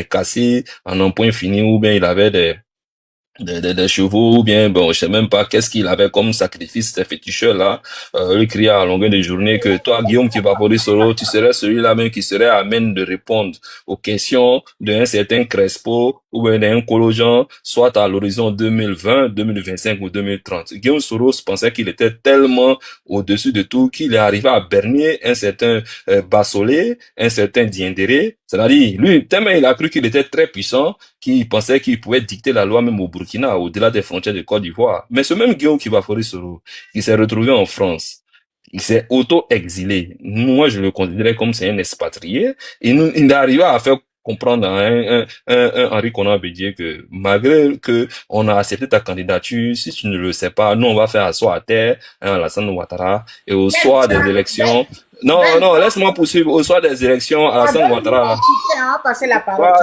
cassé en un point fini, ou bien il avait des chevaux, ou bien, bon, je sais même pas qu'est-ce qu'il avait comme sacrifice, ces féticheurs-là, lui criait à longueur de journée que toi, Guillaume Kivapoli Soro, tu serais celui-là même qui serait à même de répondre aux questions d'un certain Crespo, ou bien d'un Kolojan, soit à l'horizon 2020, 2025 ou 2030. Guillaume Soro pensait qu'il était tellement au-dessus de tout qu'il est arrivé à berner un certain Bassolé, un certain Diendéré, c'est-à-dire, lui, tellement il a cru qu'il était très puissant, qui pensait qu'il pouvait dicter la loi même au Burkina, au-delà des frontières de Côte d'Ivoire. Mais ce même Guillaume Kivapoli Soro, il s'est retrouvé en France. Il s'est auto-exilé. Moi, je le considérais comme c'est un expatrié. Et il est arrivé à faire comprendre à un Henri Konan Bédier que malgré que on a accepté ta candidature, si tu ne le sais pas, nous on va faire asseoir à terre Alassane Ouattara et au soir des élections. Non, non, laisse-moi poursuivre. Au soir des élections, Alassane Ouattara.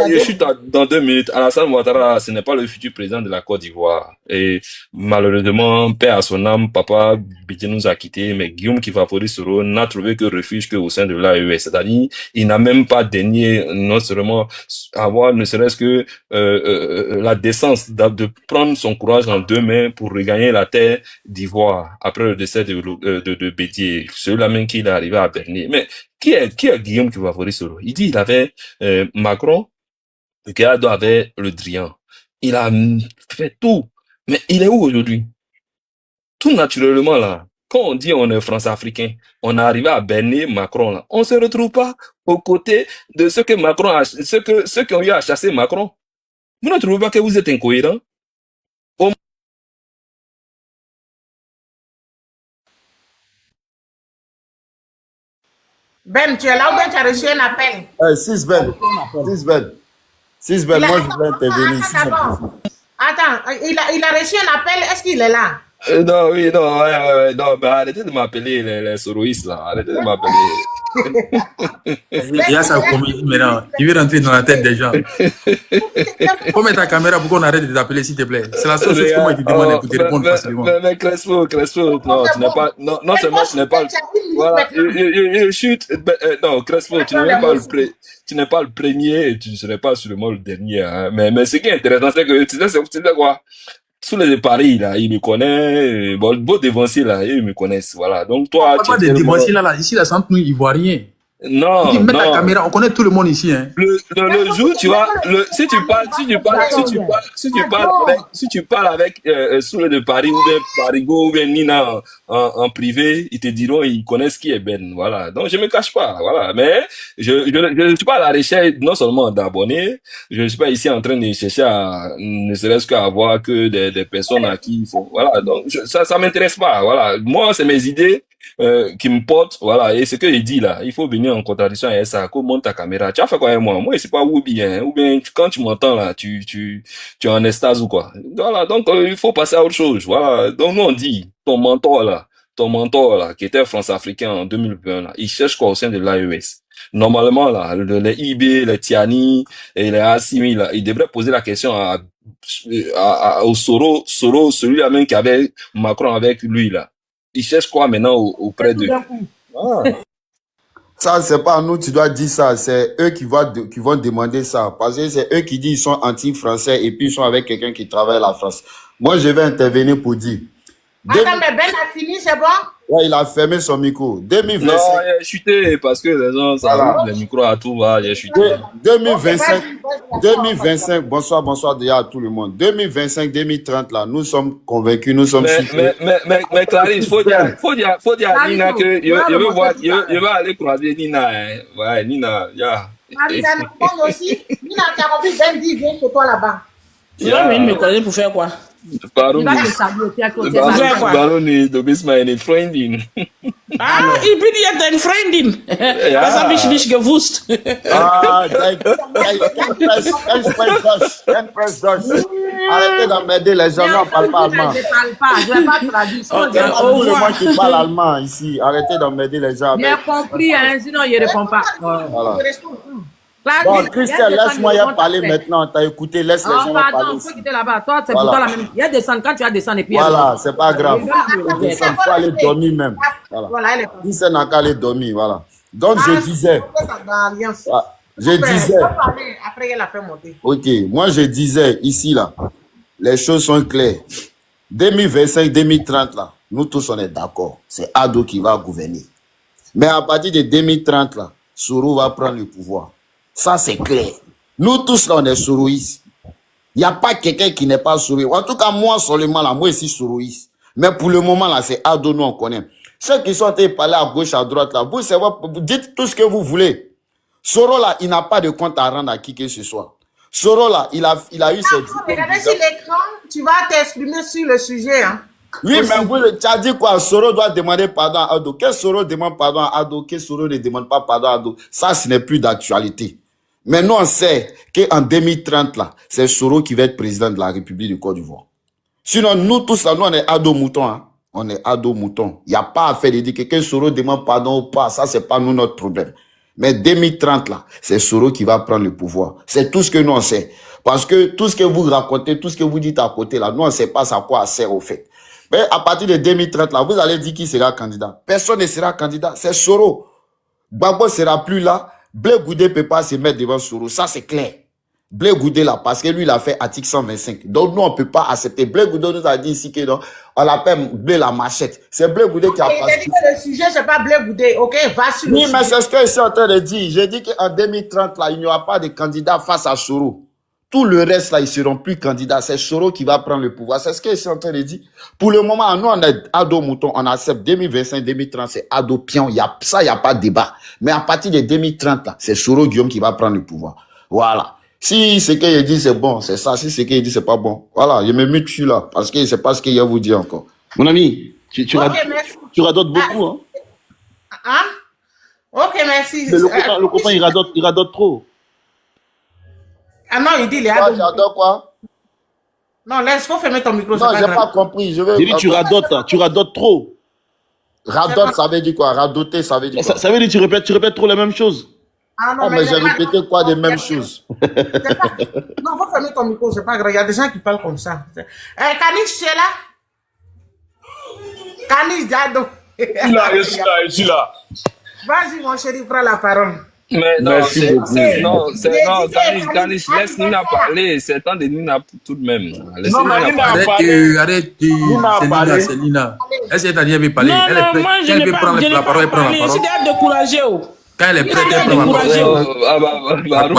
Je suis dans 2 minutes. Alassane Ouattara, ce n'est pas le futur président de la Côte d'Ivoire. Et malheureusement, paix à son âme, papa Bédier nous a quittés, mais Guillaume Kivapoli Soro n'a trouvé que refuge qu'au sein de l'AES. C'est-à-dire, il n'a même pas daigné non seulement avoir ne serait-ce que la décence de prendre son courage en 2 mains pour regagner la terre d'Ivoire après le décès de Bédier, celui-là même qu'il est arrivé à berner. Mais qui est Guillaume Kivapoli Soro? Il dit il avait Macron, le Kéado avait le Drian. Il a fait tout. Mais il est où aujourd'hui? Tout naturellement là. Quand on dit on est France-africain, on est arrivé à berner Macron là. On se retrouve pas aux côtés de ceux que Macron a, ceux qui ont eu à chasser Macron. Vous ne trouvez pas que vous êtes incohérent? Ben, tu es là ou bien tu as reçu un appel? Six Ben, moi je vais intervenir ici. Attends, il a reçu un appel, est-ce qu'il est là? Non, oui, non, ouais, non, mais arrêtez de m'appeler les soroïstes là, arrêtez de m'appeler. Il y a sa comédie maintenant, il veut rentrer dans la tête des gens. Faut mettre ta caméra pour qu'on arrête de t'appeler s'il te plaît. C'est la seule chose que moi je te demande pour te répondre facilement. Mais Crespo, non, tu n'es pas, non seulement tu n'es pas, voilà, chute, non, Crespo, tu n'es pas le premier et tu ne serais pas sûrement le dernier, hein. Mais ce qui est intéressant, c'est que tu sais quoi? Sous les paris, là, il me connaît, bon, beau dévancier, là, ils me connaissent, voilà. Donc, toi, tu pas de dévancier, là, ici, là, sans nous, Ivoiriens. Non, non. Ta caméra, on connaît tout le monde ici, hein. Le jour, tu vois, si tu parles avec, Soule de Paris, ou bien Parigo, ou bien Nina en privé, ils te diront, ils connaissent qui est Ben, voilà. Donc, je me cache pas, voilà. Mais, je ne suis pas à la recherche, non seulement d'abonnés, je ne suis pas ici en train de chercher à, ne serait-ce qu'à avoir que des personnes à qui il faut, voilà. Donc, ça m'intéresse pas, voilà. Moi, c'est mes idées, qui me porte, voilà, et ce que il dit là, il faut venir en contradiction avec ça, monte ta caméra, tu as fait quoi avec moi? Moi, c'est pas Woubi, hein, ou bien, quand tu m'entends là, tu es en extase ou quoi? Voilà, donc, il faut passer à autre chose, voilà, donc nous on dit, ton mentor là, qui était France-Africain en 2020 là, il cherche quoi au sein de l'AES? Normalement là, les IB, les Tiani et les Assimi là, il devrait poser la question au Soro, celui-là même qui avait Macron avec lui là. Il cherche quoi maintenant auprès d'eux? Ça, c'est pas à nous, tu dois dire ça. C'est eux qui vont demander ça. Parce que c'est eux qui disent qu'ils sont anti-français et puis ils sont avec quelqu'un qui travaille à la France. Moi, je vais intervenir pour dire. Attends, mais Ben a fini, c'est bon? Ouais, il a fermé son micro. 2025. Non, il a chuté parce que les gens, ça voilà. Le micro à tout va, il a chuté. 2025, bonsoir déjà à tout le monde. 2025, 2030, là, nous sommes convaincus, nous sommes sûrs. Mais Clarisse, faut dire à Nina que je vais aller croiser Nina, hein. Ouais, Nina, Nina, aussi. Nina, tu as compris, Ben dit, viens chez toi là-bas. Tu vas venir me connaître pour faire quoi? Baron is the best man in friending. Ah, ich bin ja dein Freundin. Was habe ich nicht gewusst? Ah, arrêtez d'emmerder les gens, on ne parle pas allemand. Je ne parle pas, je ne vais pas traduire. C'est moi qui parle allemand ici. Arrêtez d'emmerder les gens. J'ai compris, hein, sinon il ne répond pas. Voilà. Bon, Christian, laisse-moi y parler maintenant. T'as écouté, laisse les gens parler. Il faut quitter là-bas. Toi, c'est pourtant la même. Il y a descendre quand tu as descendre et puis. Voilà, c'est pas grave. Il faut aller dormir même. Voilà. Il n'a qu'à aller dormir, voilà. Donc, je Je disais. Après, elle a fait monter. Ok, moi je disais ici, là, les choses sont claires. 2025-2030, là, nous tous on est d'accord. C'est Ado qui va gouverner. Mais à partir de 2030, là, Soro va prendre le pouvoir. Ça, c'est clair. Nous tous, là, on est soroïstes. Il n'y a pas quelqu'un qui n'est pas soroïste. En tout cas, moi, seulement, là, moi aussi, soroïste. Mais pour le moment, là, c'est Ado, nous, on connaît. Ceux qui sont en train de parler à gauche, à droite, là, vous dites tout ce que vous voulez. Soro, là, il n'a pas de compte à rendre à qui que ce soit. Soro, là, il a eu ses... Regardez sur l'écran, tu vas t'exprimer sur le sujet. Hein. Oui, mais tu as dit quoi? Soro doit demander pardon à Ado. Que Soro demande pardon à Ado, que Soro ne demande pas pardon à Ado. Ça, ce n'est plus d'actualité. Mais nous, on sait qu'en 2030, là, c'est Soro qui va être président de la République du Côte d'Ivoire. Sinon, nous tous, là, nous, on est Ado mouton. Hein. On est Ado mouton. Il n'y a pas à faire de dire que Soro demande pardon ou pas. Ça, c'est pas nous notre problème. Mais 2030, là, c'est Soro qui va prendre le pouvoir. C'est tout ce que nous, on sait. Parce que tout ce que vous racontez, tout ce que vous dites à côté, là, nous, on ne sait pas à quoi ça sert au fait. Mais à partir de 2030, là, vous allez dire qui sera candidat. Personne ne sera candidat. C'est Soro. Gbagbo sera plus là. Blé Goudé ne peut pas se mettre devant Soro. Ça, c'est clair. Blé Goudé, là, parce que lui, il a fait article 125. Donc, nous, on ne peut pas accepter. Blé Goudé nous a dit ici que non, on l'appelle Blé la machette. C'est Blé Goudé qui a passé. Le sujet, c'est pas Blé Goudé. OK, va sur le oui, sujet. mais c'est ce que je suis en train de dire. J'ai dit qu'en 2030, là, il n'y aura pas de candidat face à Soro. Tout le reste, là, ils ne seront plus candidats. C'est Soro qui va prendre le pouvoir. C'est ce que je suis en train de dire. Pour le moment, nous, on est Ado Mouton. On accepte 2025, 2030, c'est Ado Pion. Il n'y a pas de débat. Mais à partir de 2030, là, c'est Soro Guillaume qui va prendre le pouvoir. Voilà. Si ce qu'il dit, c'est bon, c'est ça. Si ce qu'il dit, c'est pas bon. Voilà, je me mute dessus là. Parce que c'est pas ce qu'il y a à vous dire encore. Mon ami, tu radotes beaucoup, hein? Hein? Ok, merci. Mais le copain, il radote trop. Ah non, il dit les Toi, j'adore quoi? Non, laisse, faut fermer ton micro. Non, j'ai pas compris. J'ai dit, tu radotes trop. Radote, ça veut dire quoi? Radoter, ça veut dire quoi? Ça veut dire que tu répètes trop les mêmes choses. Ah non, mais j'ai répété quoi des mêmes choses? Non, faut fermer ton micro, c'est pas grave. Il y a des gens qui parlent comme ça. Kanish, tu es là? Kanish Dado. Je suis là. Vas-y, mon chéri, prends la parole. Mais non, Merci beaucoup. Kanish, laisse Nina parler. C'est temps de Nina tout de même. Laisse Non, mais Nina Nina parler. Arrête, c'est Lina. Est-ce que t'as dit, elle veut parler? Non, non, moi, je n'ai pas elle prend la parole. C'est découragé. Quand elle est prête, elle prend la parole.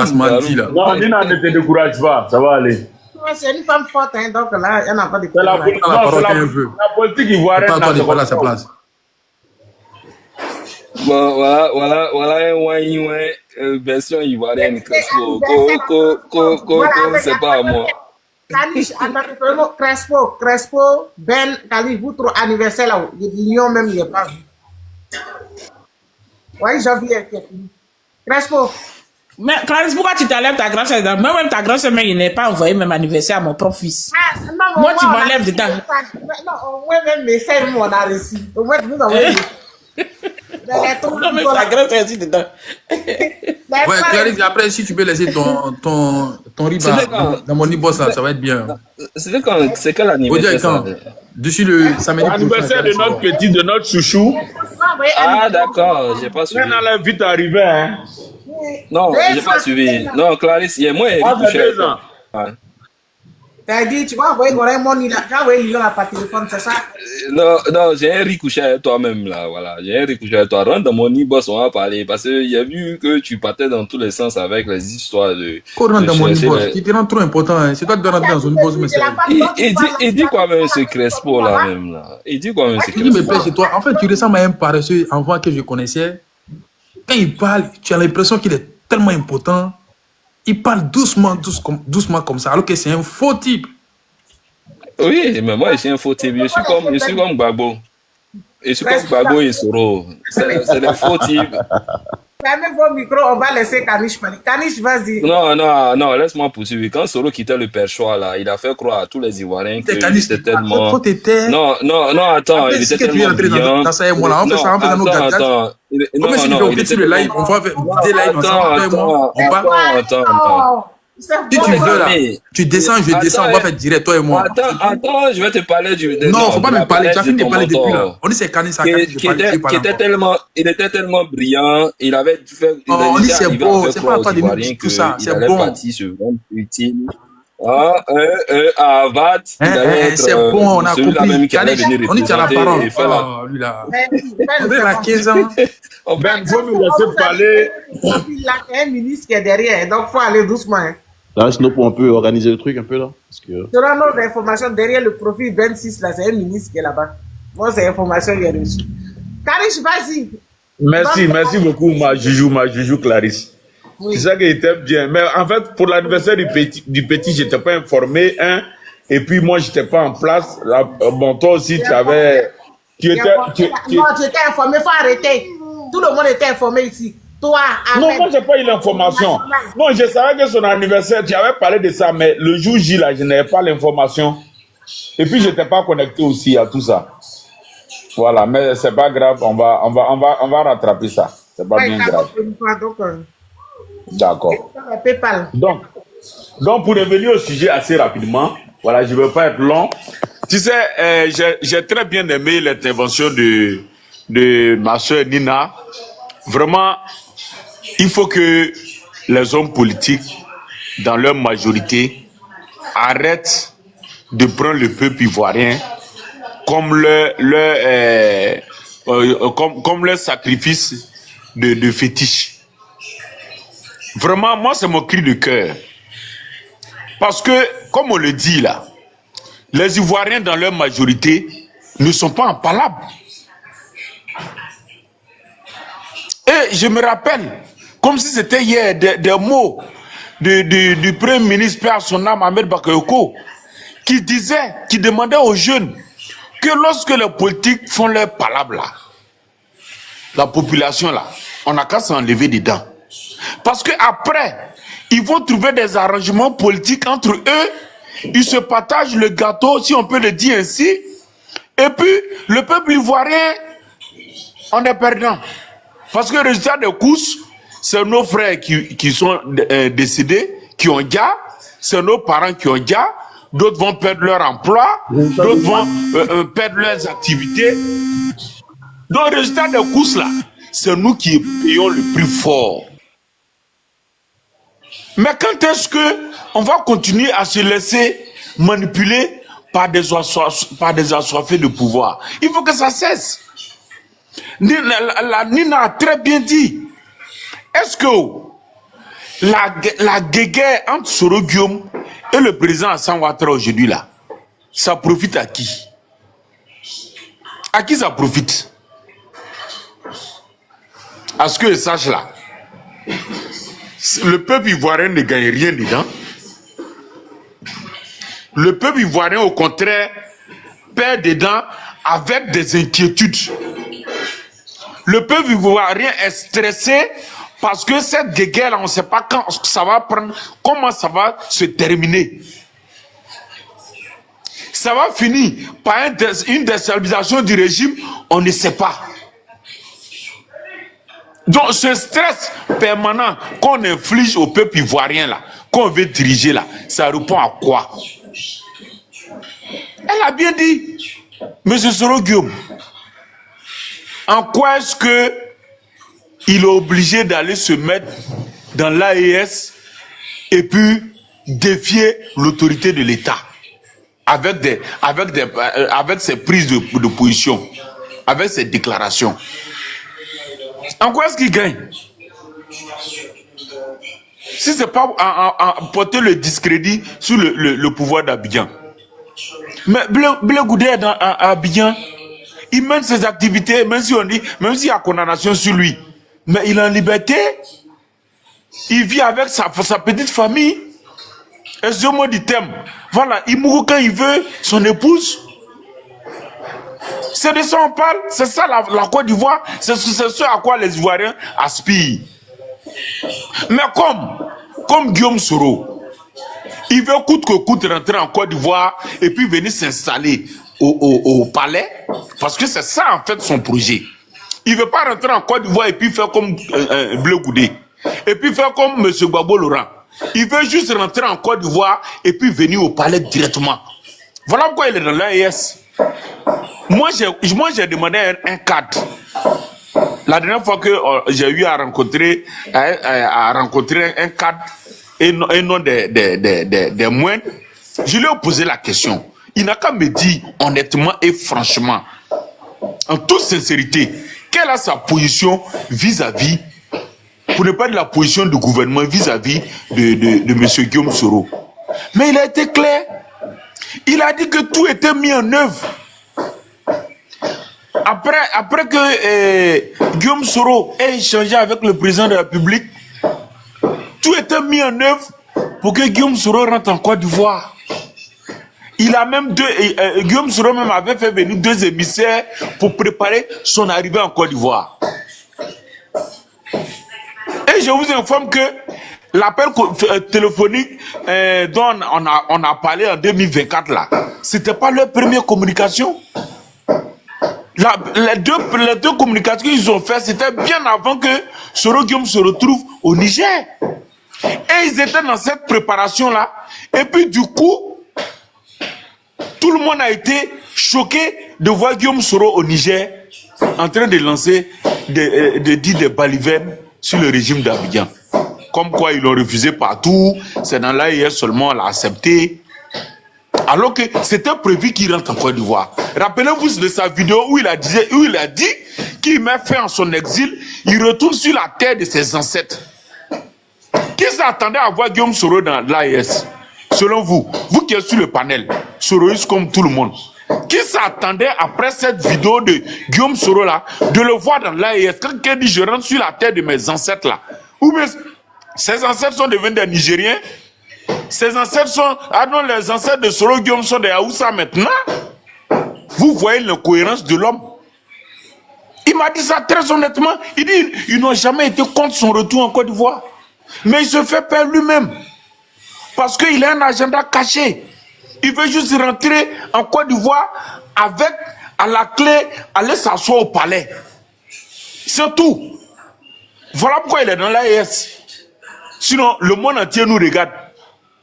Non, Nina ne te décourage pas, ça va aller. C'est une femme forte, hein, donc là, elle n'a pas de C'est la problème. politique ivoirienne. Pas toi de parler à sa place. Bon, voilà un ouin version ivoirienne. Crespo, c'est pas à moi. Kanish, Crespo, Ben, Kali, vous trop anniversaire là, l'union même, il n'est pas vu. Oui, janvier, Crespo. Mais Clarisse, pourquoi tu t'enlèves ta grand-sœur dedans? Même ta grand-sœur, il n'est pas envoyé même anniversaire à mon propre fils. Moi, tu m'enlèves dedans. Non, ouais, même message, on a reçu. Au moins, nous avons Non, mais ta grand-sœur aussi dedans. Ouais, Clarisse, après, si tu peux laisser ton riz dans mon e-boss, ça va être bien. C'est quel anniversaire ça? Dessus le samedi. L'anniversaire de notre petit, de notre chouchou. Ah, d'accord, j'ai pas suivi. Elle allait vite arriver, hein. Non, j'ai pas suivi. Non, Clarisse, il y a moi, Ah, c'est 2 ans. T'as dit, tu vas envoyer Goraimon, tu vas envoyer Lyon par téléphone, c'est ça? Non, j'ai un riz couché avec toi-même, là, voilà. J'ai un riz couché avec toi. Rentre dans mon e-boss, on va parler. Parce que j'ai vu que tu partais dans tous les sens avec les histoires de... Qu'on rentre dans mon e-boss, qui te rend trop important, hein. C'est toi qui dois rentrer dans son e-boss, mais c'est... Il dit quoi même ce Crespo, là, même, là? Il dit quoi même ce Il me Crespo? plaît chez toi. En fait, tu ressembles à un paresseux enfant que je connaissais. Quand il parle, tu as l'impression qu'il est tellement important. Il parle doucement comme ça, alors que c'est un faux type. Oui, mais moi, je suis un faux type. Je suis comme Gbagbo. Je suis comme Gbagbo et Soro. C'est des faux types. Fermez vos micros, on va laisser Kanish parler. Kanish, vas-y. Non, laisse-moi poursuivre. Quand Soro quittait le perchoir, là, il a fait croire à tous les Ivoiriens qu'il était tellement... Non, attends, il était tellement brillant. Attends. Si tu veux là, tu descends, je descends, on va faire direct, toi et moi. Attends, je vais te parler du... Non, faut pas me parler, tu as fini de parler depuis là. On dit c'est Kani, ça, il était tellement brillant, il avait fait... On dit c'est beau, c'est pas à toi de me dire tout ça, c'est bon. Parti sur utile. Harvard, c'est bon, on a compris. On dit tu as la parole. Oh, lui là. Il a 15 ans. Ben, faut nous laisser parler. Il a un ministre qui est derrière, donc il faut aller doucement. Là, sinon, on peut organiser le truc un peu là. Parce que... Selon nos informations, derrière le profil 26, là, c'est un ministre qui est là-bas. Moi, c'est l'information que j'ai reçue. Karish, vas-y. Merci beaucoup, ma joujou Clarisse. Oui. C'est ça qui était bien. Mais en fait, pour l'anniversaire du petit, je n'étais pas informé, hein. Et puis moi, je n'étais pas en place. Là, bon, toi aussi, tu avais... Non, tu étais informé, il faut arrêter. Tout le monde était informé ici. Toi, non, moi, je n'ai pas eu l'information. Non, je savais que son anniversaire, tu avais parlé de ça, mais le jour J, là, je n'avais pas l'information. Et puis, je n'étais pas connecté aussi à tout ça. Voilà, mais c'est pas grave, on va rattraper ça. C'est pas bien grave. D'accord. Donc, pour revenir au sujet assez rapidement, voilà, je ne veux pas être long. Tu sais, j'ai très bien aimé l'intervention de ma soeur Nina. Vraiment, il faut que les hommes politiques, dans leur majorité, arrêtent de prendre le peuple ivoirien comme leur sacrifice de fétiche. Vraiment, moi, c'est mon cri de cœur. Parce que, comme on le dit là, les Ivoiriens, dans leur majorité, ne sont pas empalables. Et je me rappelle, comme si c'était hier, des mots du Premier ministre, Père son âme, Ahmed Bakayoko, qui demandait aux jeunes que lorsque les politiques font leur palabre là, la population là, on n'a qu'à s'enlever dedans. Parce qu'après, ils vont trouver des arrangements politiques entre eux, ils se partagent le gâteau, si on peut le dire ainsi, et puis le peuple ivoirien, on est perdant. Parce que le résultat des courses, c'est nos frères qui sont décédés, qui ont déjà, c'est nos parents qui ont déjà, d'autres vont perdre leur emploi, d'autres vont perdre leurs activités. Donc le résultat des courses là, c'est nous qui payons le prix fort. Mais quand est-ce qu'on va continuer à se laisser manipuler par des assoiffés de pouvoir? Il faut que ça cesse. Nina a très bien dit. Est-ce que la guéguerre entre Soro Guillaume et le président Hassan Ouattara aujourd'hui là, ça profite à qui? À qui ça profite? À ce que je sache là, le peuple ivoirien ne gagne rien dedans. Le peuple ivoirien, au contraire, perd dedans avec des inquiétudes. Le peuple ivoirien est stressé parce que cette guerre-là, on ne sait pas quand ça va prendre, comment ça va se terminer. Ça va finir par une déstabilisation du régime, on ne sait pas. Donc ce stress permanent qu'on inflige au peuple ivoirien là, qu'on veut diriger là, ça répond à quoi? Elle a bien dit, M. Soro Guillaume, en quoi est-ce que il est obligé d'aller se mettre dans l'AES et puis défier l'autorité de l'État avec ses prises de position, avec ses déclarations? En quoi est-ce qu'il gagne? Si ce n'est pas à porter le discrédit sur le pouvoir d'Abidjan. Mais Blé Goudé est à Abidjan, il mène ses activités, même s'il y a condamnation sur lui, mais il est en liberté, il vit avec sa petite famille, et ce mot du thème, voilà, il mourut quand il veut, son épouse. C'est de ça on parle, c'est ça la Côte d'Ivoire, c'est ce à quoi les Ivoiriens aspirent. Mais comme Guillaume Soro, il veut coûte que coûte rentrer en Côte d'Ivoire et puis venir s'installer au palais, parce que c'est ça en fait son projet. Il ne veut pas rentrer en Côte d'Ivoire et puis faire comme Blé Goudé, et puis faire comme M. Gbagbo Laurent, Il veut juste rentrer en Côte d'Ivoire et puis venir au palais directement. Voilà pourquoi il est dans l'AES. Moi, j'ai demandé un cadre. La dernière fois que j'ai eu à rencontrer un cadre et non des moindres, je lui ai posé la question. Il n'a qu'à me dire honnêtement et franchement, en toute sincérité, quelle est sa position vis-à-vis, pour ne pas dire la position du gouvernement vis-à-vis de M. Guillaume Soro. Mais il a été clair. Il a dit que tout était mis en œuvre. Après que Guillaume Soro ait échangé avec le président de la République, tout était mis en œuvre pour que Guillaume Soro rentre en Côte d'Ivoire. Il a même Guillaume Soro même avait fait venir 2 émissaires pour préparer son arrivée en Côte d'Ivoire. Et je vous informe que l'appel téléphonique dont on a parlé en 2024 là, c'était pas leur première communication. Les deux communications qu'ils ont fait, c'était bien avant que Soro Guillaume se retrouve au Niger. Et ils étaient dans cette préparation-là. Et puis du coup, tout le monde a été choqué de voir Guillaume Soro au Niger en train de lancer des balivernes sur le régime d'Abidjan. Comme quoi ils l'ont refusé partout, c'est dans l'AES seulement on l'a accepté. Alors que c'était prévu qu'il rentre en Côte d'Ivoire. Rappelez-vous de sa vidéo où il a dit qu'il met fin à son exil, il retourne sur la terre de ses ancêtres. Qui s'attendait à voir Guillaume Soro dans l'AES? Selon vous, vous qui êtes sur le panel, Soroïste comme tout le monde, qui s'attendait après cette vidéo de Guillaume Soro là, de le voir dans l'AES? Quelqu'un dit je rentre sur la terre de mes ancêtres là. Ou bien ses ancêtres sont devenus des Nigériens? Ses ancêtres sont... Ah non, les ancêtres de Soro Guillaume sont des Haoussa maintenant. Vous voyez l'incohérence de l'homme. Il m'a dit ça très honnêtement. Il dit ils n'ont jamais été contre son retour en Côte d'Ivoire. Mais il se fait peur lui-même. Parce qu'il a un agenda caché. Il veut juste rentrer en Côte d'Ivoire avec, à la clé, aller s'asseoir au palais. C'est tout. Voilà pourquoi il est dans l'AES. Sinon, le monde entier nous regarde.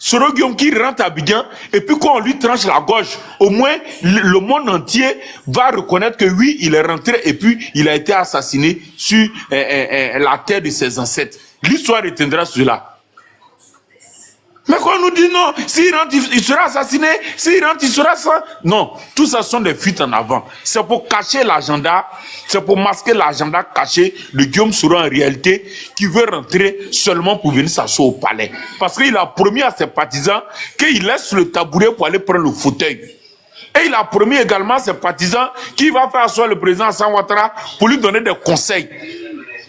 Soro Guillaume qui rentre à Abidjan, et puis quand on lui tranche la gorge, au moins le monde entier va reconnaître que oui, il est rentré et puis il a été assassiné sur la terre de ses ancêtres. L'histoire retiendra cela. Mais quand on nous dit non, s'il rentre, il sera assassiné, s'il rentre, il sera ça. Non, tout ça sont des fuites en avant. C'est pour cacher l'agenda, c'est pour masquer l'agenda caché de Guillaume Soro en réalité, qui veut rentrer seulement pour venir s'asseoir au palais. Parce qu'il a promis à ses partisans qu'il laisse le tabouret pour aller prendre le fauteuil. Et il a promis également à ses partisans qu'il va faire asseoir le président Alassane Ouattara pour lui donner des conseils.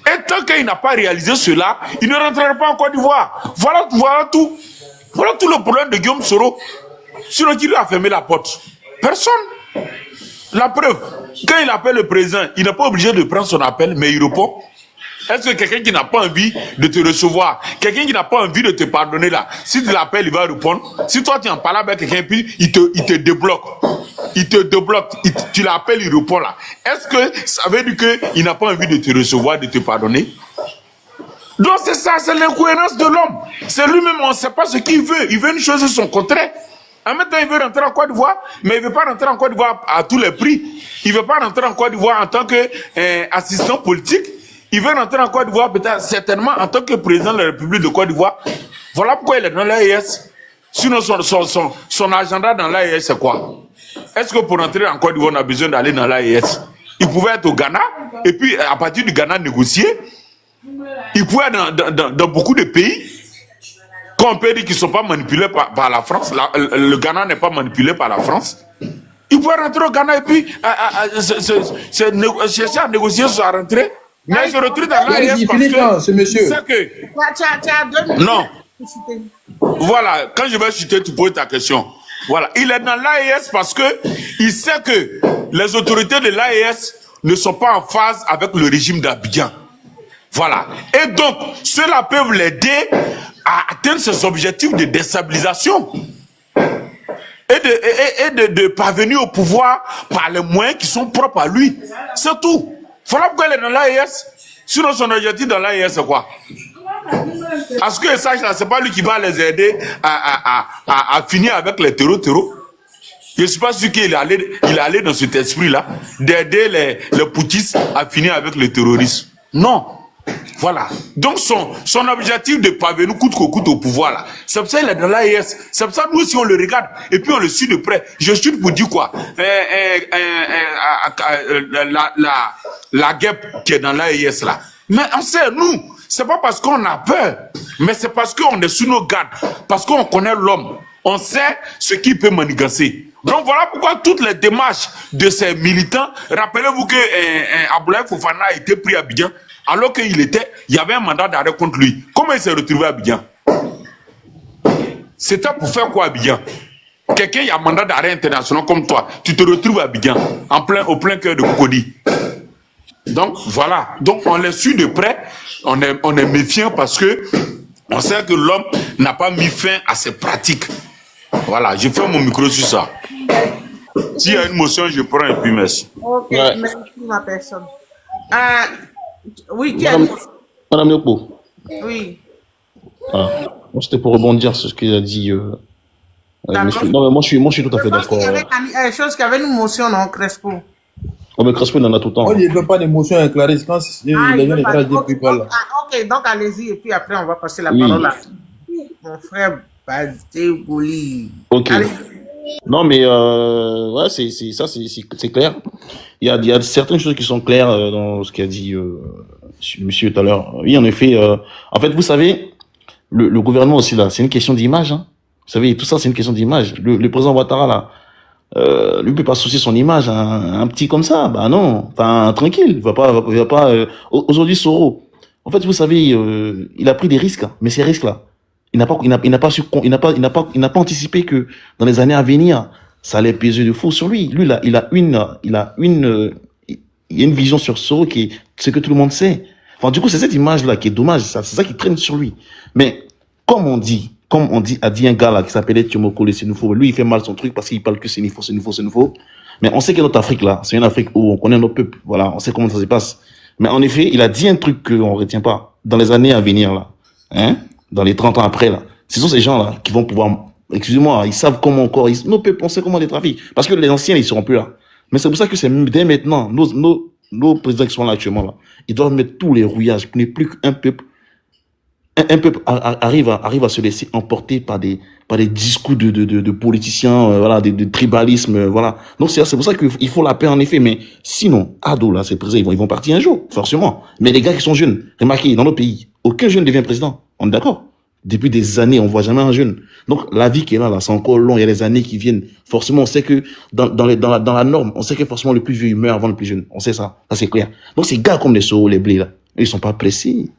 Et tant qu'il n'a pas réalisé cela, il ne rentrera pas en Côte d'Ivoire. Voilà tout. Voilà tout le problème de Guillaume Soro. Sinon, qui lui a fermé la porte? Personne. La preuve, quand il appelle le président, il n'est pas obligé de prendre son appel, mais il répond. Est-ce que quelqu'un qui n'a pas envie de te recevoir, quelqu'un qui n'a pas envie de te pardonner là, si tu l'appelles, il va répondre. Si toi tu en parles avec quelqu'un, puis il te débloque. Il te débloque. Tu l'appelles, il répond là. Est-ce que ça veut dire qu'il n'a pas envie de te recevoir, de te pardonner? Donc c'est ça, c'est l'incohérence de l'homme. C'est lui-même, on ne sait pas ce qu'il veut. Il veut une chose et son contraire. En même temps, il veut rentrer en Côte d'Ivoire, mais il ne veut pas rentrer en Côte d'Ivoire à tous les prix. Il ne veut pas rentrer en Côte d'Ivoire en tant qu'assistant politique. Il veut rentrer en Côte d'Ivoire peut-être certainement en tant que président de la République de Côte d'Ivoire. Voilà pourquoi il est dans l'AES. Sinon, son agenda dans l'AES, c'est quoi? Est-ce que pour rentrer en Côte d'Ivoire, on a besoin d'aller dans l'AES? Il pouvait être au Ghana, et puis à partir du Ghana, négocier. Il pouvait être dans beaucoup de pays. Quand on peut dire qu'ils ne sont pas manipulés par la France, le Ghana n'est pas manipulé par la France. Il pouvait rentrer au Ghana et puis chercher à négocier sa rentrée. Mais je retrouve dans l'AES parce que c'est que... Non. Voilà, quand je vais chuter, tu poses ta question. Voilà, il est dans l'AES parce que il sait que les autorités de l'AES ne sont pas en phase avec le régime d'Abidjan. Voilà. Et donc, cela peut l'aider à atteindre ses objectifs de déstabilisation et de parvenir au pouvoir par les moyens qui sont propres à lui. C'est tout. Voilà pourquoi il est dans l'AES. Sinon, son objectif dans l'AES, c'est quoi? Est-ce que Sage là, c'est pas lui qui va les aider à finir avec les terreaux? Je ne suis pas sûr qu'il est allé dans cet esprit-là, d'aider les poutistes à finir avec le terrorisme. Non. Voilà. Donc son objectif de parvenir coûte que coûte au pouvoir là, c'est pour ça qu'il est dans l'AES. C'est pour ça que nous aussi on le regarde et puis on le suit de près. Je suis pour dire quoi, la guêpe qui est dans l'AES là. Mais on sait, nous, c'est pas parce qu'on a peur, mais c'est parce qu'on est sous nos gardes, parce qu'on connaît l'homme. On sait ce qui peut manigancer. Donc voilà pourquoi toutes les démarches de ces militants, rappelez-vous que Abdoulaye Fofana a été pris à Abidjan, alors qu'il y avait un mandat d'arrêt contre lui. Comment il s'est retrouvé à Abidjan? C'était pour faire quoi à Abidjan? Quelqu'un qui a un mandat d'arrêt international comme toi, tu te retrouves à Abidjan, au plein cœur de Cocody. Donc voilà, donc on les suit de près, on est méfiant parce que on sait que l'homme n'a pas mis fin à ses pratiques. Voilà, je fais mon micro sur ça. S'il y a une motion, je prends et puis merci. Ok, Ouais. merci ma personne. Oui, qui a Madame Yoko. Oui. Ah. Bon, c'était pour rebondir sur ce qu'il a dit. D'accord. Monsieur. Non, mais moi je suis tout à fait Je pense qu'il d'accord. y avait une chose qui avait une motion, non, Crespo. Oh, mais Crespo, il en a tout le temps. Moi, je ne veux pas d'émotion avec Clarisse quand il Ah, il devient veut les pas. phrases Ok, depuis pas là. ok, donc allez-y, et puis après, on va passer la Oui. parole à mon frère Badé Gouli. Ok. Allez. Non, mais ouais, c'est clair. Il y a certaines choses qui sont claires dans ce qu'a dit monsieur tout à l'heure. Oui, en effet. En fait, vous savez, le gouvernement aussi là, c'est une question d'image. Hein. Vous savez, tout ça, c'est une question d'image. Le président Ouattara là, lui peut pas soucier son image, un petit comme ça. Bah non, enfin tranquille. Il va pas. Aujourd'hui, Soro. En fait, vous savez, il a pris des risques, hein, mais ces risques là. Il n'a pas anticipé que dans les années à venir, ça allait peser de fou sur lui. Lui, là, il y a une vision sur Soro qui est ce que tout le monde sait. Enfin, du coup, c'est cette image-là qui est dommage. C'est ça qui traîne sur lui. Mais, a dit un gars là qui s'appelait Thiomoko le Sénoufo, lui, il fait mal son truc parce qu'il parle que c'est nouveau. Mais on sait que notre Afrique là, c'est une Afrique où on connaît nos peuples. Voilà, on sait comment ça se passe. Mais en effet, il a dit un truc qu'on retient pas. Dans les années à venir là, hein, dans les 30 ans après, là, ce sont ces gens-là qui vont pouvoir, excusez-moi, ils savent comment encore, nos peuples, on sait comment les trafics. Parce que les anciens, ils seront plus là. Mais c'est pour ça que c'est dès maintenant, nos présidents qui sont là actuellement, là, ils doivent mettre tous les rouillages pour ne plus qu'un peuple, un peuple arrive à se laisser emporter par des discours de politiciens, voilà, de tribalisme, voilà. Donc c'est pour ça qu'il faut la paix en effet. Mais sinon, Ado, là, ces présidents, ils vont partir un jour, forcément. Mais les gars qui sont jeunes, remarquez, dans nos pays, aucun jeune devient président. On est d'accord? Depuis des années, on voit jamais un jeune. Donc, la vie qui est là, c'est encore long. Il y a des années qui viennent. Forcément, on sait que dans la norme, on sait que forcément le plus vieux, il meurt avant le plus jeune. On sait ça. Ça, c'est clair. Donc, ces gars comme les Soro, les Blés, là, ils sont pas pressés.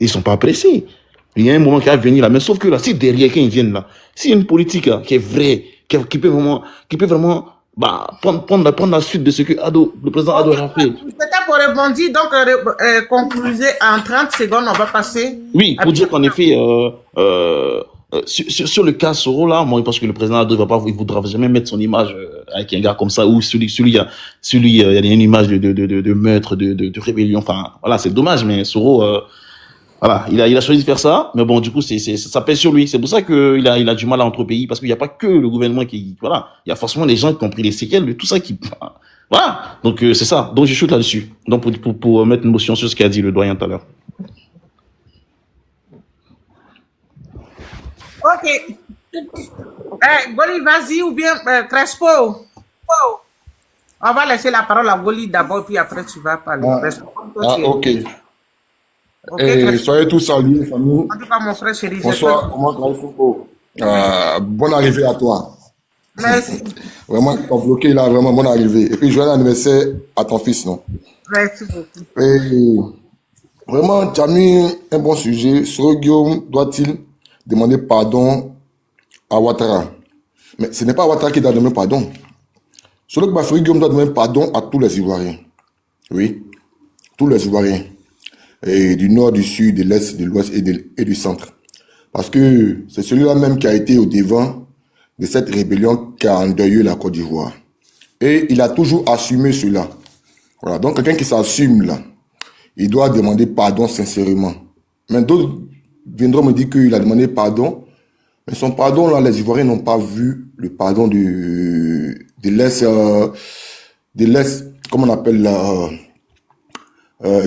Ils sont pas pressés. Il y a un moment qui va venir là. Mais sauf que là, si derrière, quand ils viennent là, si une politique là, qui est vraie, qui peut vraiment, bah, prendre la suite de ce que le président Ado a fait. C'était pour rebondir, donc concluser en 30 secondes, on va passer. Oui, pour dire qu'en effet, sur le cas Soro là, moi, parce que le président Ado il voudra jamais mettre son image avec un gars comme ça, ou celui il y a une image de meurtre, de rébellion, enfin, voilà, c'est dommage, mais Soro, voilà, il a choisi de faire ça, mais bon, du coup, ça pèse sur lui. C'est pour ça qu'il a du mal à entre pays, parce qu'il n'y a pas que le gouvernement voilà, il y a forcément les gens qui ont pris les séquelles de tout ça voilà. Donc, c'est ça. Donc, je chute là-dessus. Donc, pour mettre une motion sur ce qu'a dit le doyen tout à l'heure. Ok. Goli, vas-y, ou bien Crespo. On va laisser la parole à Goli d'abord, puis après tu vas parler. Crespo. Ok. Ok, Soyez tous salués, famille. en tout cas, mon frère chéri. Bonsoir, comment allez-vous? Bonne arrivée à toi. Merci. Vraiment, ton bloqué là, vraiment bonne arrivée. Et puis, joyeux anniversaire à ton fils, non? Merci beaucoup. Et vraiment, tu as mis un bon sujet. Soro Guillaume doit-il demander pardon à Ouattara? Mais ce n'est pas Ouattara qui doit demander pardon. Soro Guillaume doit demander pardon à tous les Ivoiriens. Oui, tous les Ivoiriens. Et du nord, du sud, de l'est, de l'ouest et du centre. Parce que c'est celui-là même qui a été au devant de cette rébellion qui a endeuillé la Côte d'Ivoire. Et il a toujours assumé cela. Voilà, donc quelqu'un qui s'assume là, il doit demander pardon sincèrement. Mais d'autres viendront me dire qu'il a demandé pardon. Mais son pardon, là, les Ivoiriens n'ont pas vu le pardon de comment on appelle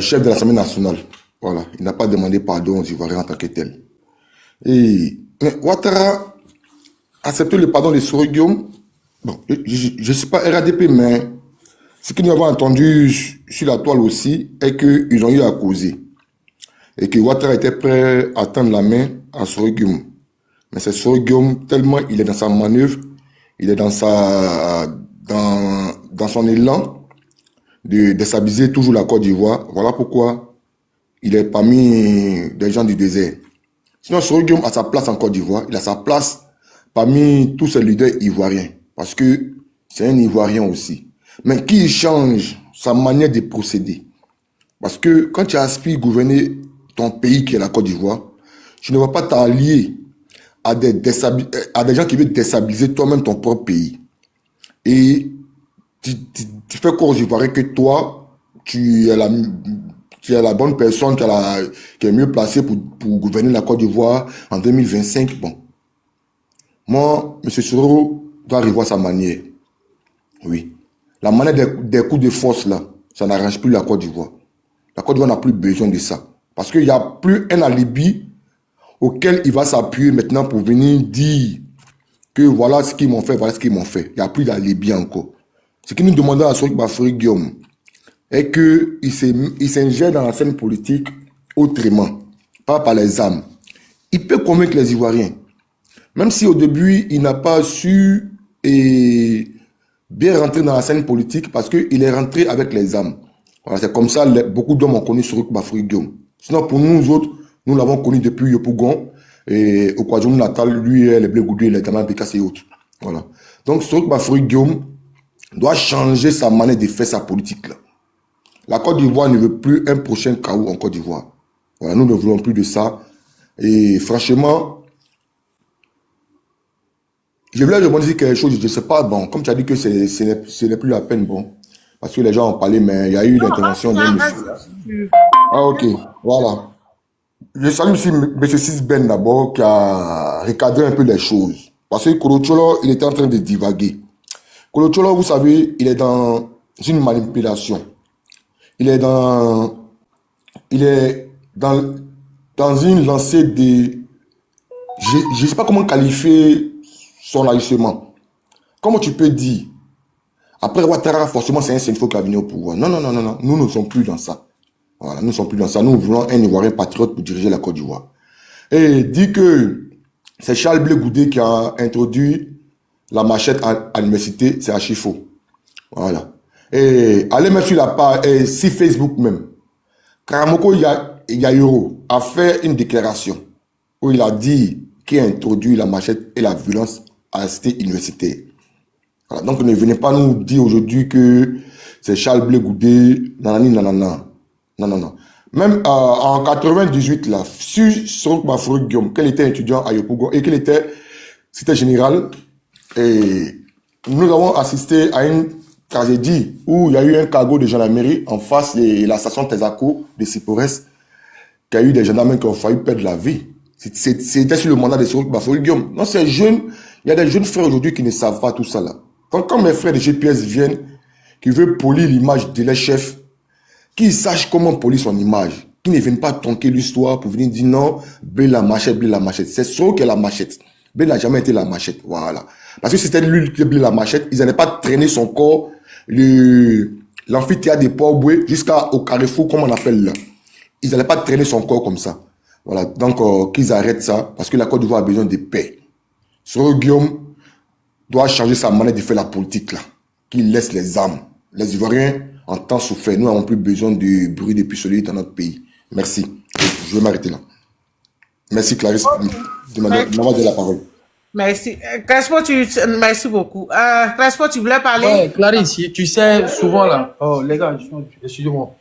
chef de l'Assemblée nationale. Voilà, il n'a pas demandé pardon aux Ivoiriens en tant que tel. Mais Ouattara a accepté le pardon de Soro Guillaume. Bon, je ne suis pas RADP, mais ce que nous avons entendu sur la toile aussi est qu'ils ont eu à causer. Et que Ouattara était prêt à tendre la main à Soro Guillaume. Mais c'est Soro Guillaume, tellement il est dans sa manœuvre, il est dans son élan de déstabiliser toujours la Côte d'Ivoire. Voilà pourquoi il est parmi des gens du désert. Sinon, Soro Guillaume a sa place en Côte d'Ivoire. Il a sa place parmi tous ces leaders ivoiriens. Parce que c'est un Ivoirien aussi. Mais qui change sa manière de procéder. Parce que quand tu aspires à gouverner ton pays qui est la Côte d'Ivoire, tu ne vas pas t'allier à des gens qui veulent déstabiliser toi-même ton propre pays. Et tu fais quoi aux Ivoiriens que toi, tu es la bonne personne qui est mieux placée pour gouverner la Côte d'Ivoire en 2025. Bon. Moi, M. Soro doit revoir sa manière. Oui. La manière des coups de force, là, ça n'arrange plus la Côte d'Ivoire. La Côte d'Ivoire n'a plus besoin de ça. Parce qu'il n'y a plus un alibi auquel il va s'appuyer maintenant pour venir dire que voilà ce qu'ils m'ont fait, voilà ce qu'ils m'ont fait. Il n'y a plus d'alibi encore. Ce que nous demandons à Soro Guillaume est qu'il s'ingère dans la scène politique autrement, pas par les armes. Il peut convaincre les Ivoiriens. Même si au début, il n'a pas su bien rentrer dans la scène politique parce qu'il est rentré avec les armes. Voilà, c'est comme ça beaucoup d'hommes ont connu Soro Guillaume. Sinon, pour nous autres, nous l'avons connu depuis Yopougon et au KwaZulu Natal, lui, les Blé Goudou, les Gamins Pécasse et autres. Voilà. Donc, Soro Guillaume doit changer sa manière de faire sa politique là. La Côte d'Ivoire ne veut plus un prochain chaos en Côte d'Ivoire. Voilà, nous ne voulons plus de ça. Et franchement, je voulais demander quelque chose, je ne sais pas, bon, comme tu as dit que ce n'est plus la peine, bon, parce que les gens ont parlé, mais il y a eu l'intervention d'un monsieur. Ah, ok, voilà. Je salue aussi M. Sisben d'abord, qui a recadré un peu les choses. Parce que Kolo Tcholo, il était en train de divaguer. Kolo Tcholo, vous savez, il est dans une manipulation. Il est dans une lancée de... Je ne sais pas comment qualifier son agissement. Comment tu peux dire, après Ouattara, forcément c'est un Senfo qui a venu au pouvoir. Non, non, non, non, non. Nous ne sommes plus dans ça. Voilà, nous ne sommes plus dans ça. Nous voulons un Ivoirien patriote pour diriger la Côte d'Ivoire. Et dit que c'est Charles Blé Goudé qui a introduit la machette à l'université, c'est archi faux. Voilà. Et allez même sur la page, et si Facebook même. Karamoko Yayoro a fait une déclaration où il a dit qu'il a introduit la machette et la violence à la cité universitaire. Voilà. Donc ne venez pas nous dire aujourd'hui que c'est Charles Blé Goudé, nanani, nanana. Non, non, non. Même en 98, là, sur Soro Guillaume, qu'elle était étudiant à Yopougon et qu'elle était cité générale, et nous avons assisté à une tragédie où il y a eu un cargo de gendarmerie en face de la station Tesaco de Sipores, qui a eu des gendarmes qui ont failli perdre la vie. C'était sur le mandat de Soro Guillaume. Non, c'est jeune. Il y a des jeunes frères aujourd'hui qui ne savent pas tout ça là. Quand mes frères de GPS viennent, qui veulent polir l'image de leur chef, qu'ils sachent comment polir son image, qu'ils ne viennent pas tronquer l'histoire pour venir dire non, Blé la machette. C'est sûr que la machette. Blé n'a jamais été la machette. Voilà. Parce que c'était lui qui Blé la machette, ils n'allaient pas traîner son corps, l'amphithéâtre des Port-Boué jusqu'au carrefour, comme on appelle là. Ils n'allaient pas traîner son corps comme ça. Voilà. Donc, qu'ils arrêtent ça, parce que la Côte d'Ivoire a besoin de paix. Soro Guillaume doit changer sa manière de faire la politique là. Qu'il laisse les armes. Les Ivoiriens, en temps souffert, nous n'avons plus besoin de bruit de pistolet dans notre pays. Merci. Je vais m'arrêter là. Merci Clarisse de m'avoir donné la parole. Merci. Crespo, merci beaucoup. Crespo, tu voulais parler? Ouais, Clarisse, tu sais, souvent là, oh les gars, excusez-moi.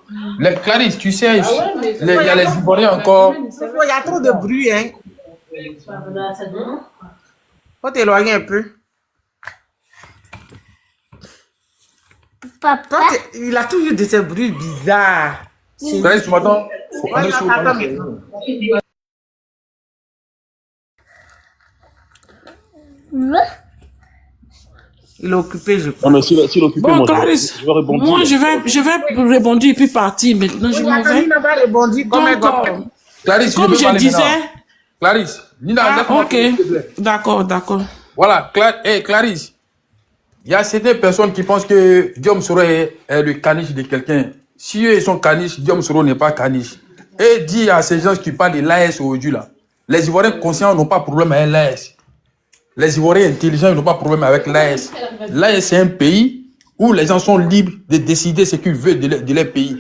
Clarisse, tu sais, il y a les Ivoiriens encore. Il y a trop de bruit, hein. Faut t'éloigner un peu. Papa. Il a toujours de ces bruits bizarres. Clarisse, tu m'entends? Ouais, je t'entends maintenant. Il est occupé, je Non, crois. mais s'il est occupé, Bon, moi, Clarisse, je vais rebondir. moi, je vais rebondir et puis partir. Maintenant, je m'en vais. Il va rebondir comme un Donc, gars. Clarisse, comme peux je parler disais... maintenant. Clarisse, Nina, Ah, laisse-moi ok. s'il te plaît. D'accord, d'accord. Voilà, Clarisse, il y a certaines personnes qui pensent que Guillaume Soro est le caniche de quelqu'un. Si eux ils sont caniches, Guillaume Soro n'est pas caniche. Et dis à ces gens qui parlent de l'AS aujourd'hui là, les Ivoiriens conscients n'ont pas de problème avec l'AS. Les Ivoiriens intelligents n'ont pas de problème avec l'AS. L'AS c'est un pays où les gens sont libres de décider ce qu'ils veulent de leur pays.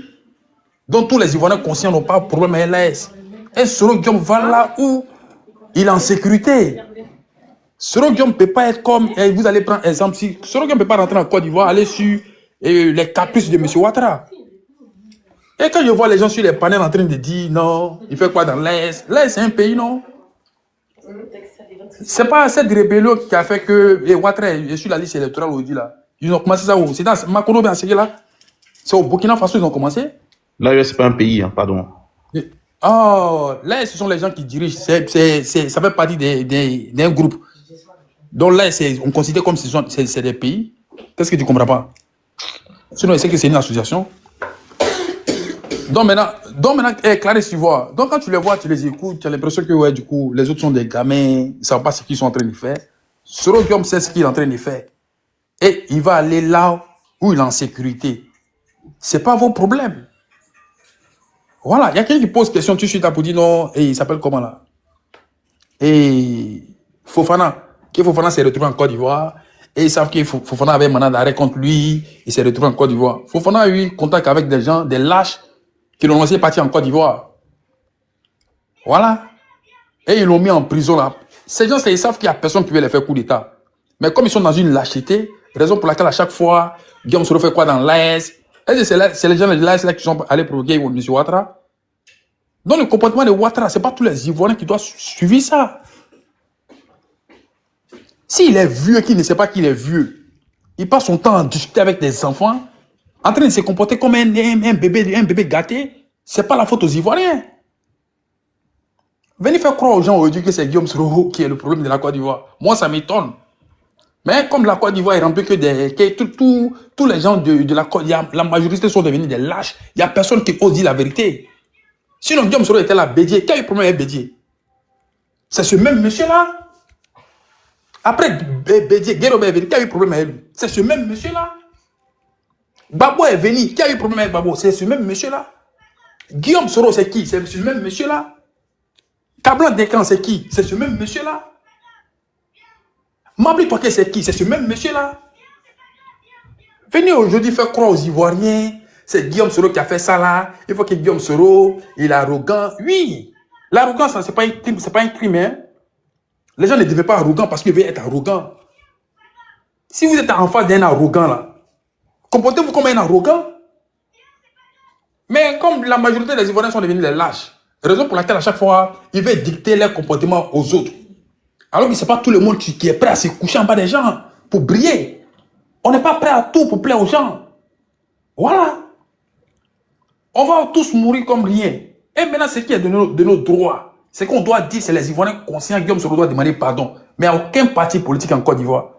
Donc tous les Ivoiriens conscients n'ont pas de problème avec l'AS. Et Soro Guillaume va là où il est en sécurité. Soro Guillaume ne peut pas être comme, vous allez prendre exemple, si Soro Guillaume ne peut pas rentrer en Côte d'Ivoire, aller sur les caprices de M. Ouattara. Et quand je vois les gens sur les panels en train de dire non, il fait quoi dans l'Est? L'Est c'est un pays, non? C'est pas cette rébellion qui a fait que Ouattara est sur la liste électorale aujourd'hui là. Ils ont commencé ça où? C'est dans Makoro bien là. C'est au Burkina Faso ils ont commencé. Là, c'est pas un pays, hein, pardon. Oh, là, ce sont les gens qui dirigent. Ça fait partie d'un groupe. Donc là, on considère comme si c'est des pays. Qu'est-ce que tu ne comprends pas? Sinon, c'est que c'est une association. Donc maintenant, Clarisse, tu vois. Donc quand tu les vois, tu les écoutes, tu as l'impression que ouais, du coup, les autres sont des gamins, ils ne savent pas ce qu'ils sont en train de faire. Soro Guillaume sait ce qu'il est en train de faire. Et il va aller là où il est en sécurité. Ce n'est pas vos problèmes. Voilà, il y a quelqu'un qui pose question tout de suite pour dire non, et il s'appelle comment là? Et Fofana, que Fofana s'est retrouvé en Côte d'Ivoire, et ils savent que Fofana avait un mandat d'arrêt contre lui, il s'est retrouvé en Côte d'Ivoire. Fofana a eu contact avec des gens, des lâches, qui l'ont laissé partir en Côte d'Ivoire. Voilà. Et ils l'ont mis en prison là. Ces gens, ils savent qu'il n'y a personne qui veut les faire coup d'État. Mais comme ils sont dans une lâcheté, raison pour laquelle à chaque fois, Guillaume Soro fait quoi dans l'AS? C'est les gens de l'AS là qui sont allés provoquer M. Ouattara. Donc le comportement de Ouattara, ce n'est pas tous les Ivoiriens qui doivent suivre ça. S'il est vieux, qu'il ne sait pas qu'il est vieux, il passe son temps à discuter avec des enfants, en train de se comporter comme un bébé gâté, ce n'est pas la faute aux Ivoiriens. Venez faire croire aux gens aujourd'hui que c'est Guillaume Soro qui est le problème de la Côte d'Ivoire. Moi, ça m'étonne. Mais comme la Côte d'Ivoire est remplie que tous les gens de la Côte d'Ivoire, la majorité sont devenus des lâches, il n'y a personne qui ose dire la vérité. Sinon, Guillaume Soro était là, Bédié. Quel est le problème avec Bédié? C'est ce même monsieur-là. Après Bédié, Guéro est venu, quel est le problème avec lui? C'est ce même monsieur-là. Babo est venu, quel est le problème avec Babo? C'est ce même monsieur-là. Guillaume Soro, c'est qui? C'est ce même monsieur-là. Kablan Dekan, c'est qui? C'est ce même monsieur-là. Mabli Toké, c'est qui? C'est ce même monsieur-là. Venez aujourd'hui faire croire aux Ivoiriens, c'est Guillaume Soro qui a fait ça là. Il faut que Guillaume Soro, il est arrogant. Oui, l'arrogance, ce n'est pas un crime. Hein? Les gens ne deviennent pas arrogants parce qu'ils veulent être arrogants. Si vous êtes en face d'un arrogant là, comportez-vous comme un arrogant. Mais comme la majorité des Ivoiriens sont devenus des lâches, raison pour laquelle à chaque fois, ils veulent dicter leur comportement aux autres. Alors que ce n'est pas tout le monde qui est prêt à se coucher en bas des gens pour briller. On n'est pas prêt à tout pour plaire aux gens. Voilà. On va tous mourir comme rien. Et maintenant, ce qui est de nos droits, c'est qu'on doit dire, c'est les Ivoiriens conscients, Guillaume Soro doit demander pardon. Mais à aucun parti politique en Côte d'Ivoire.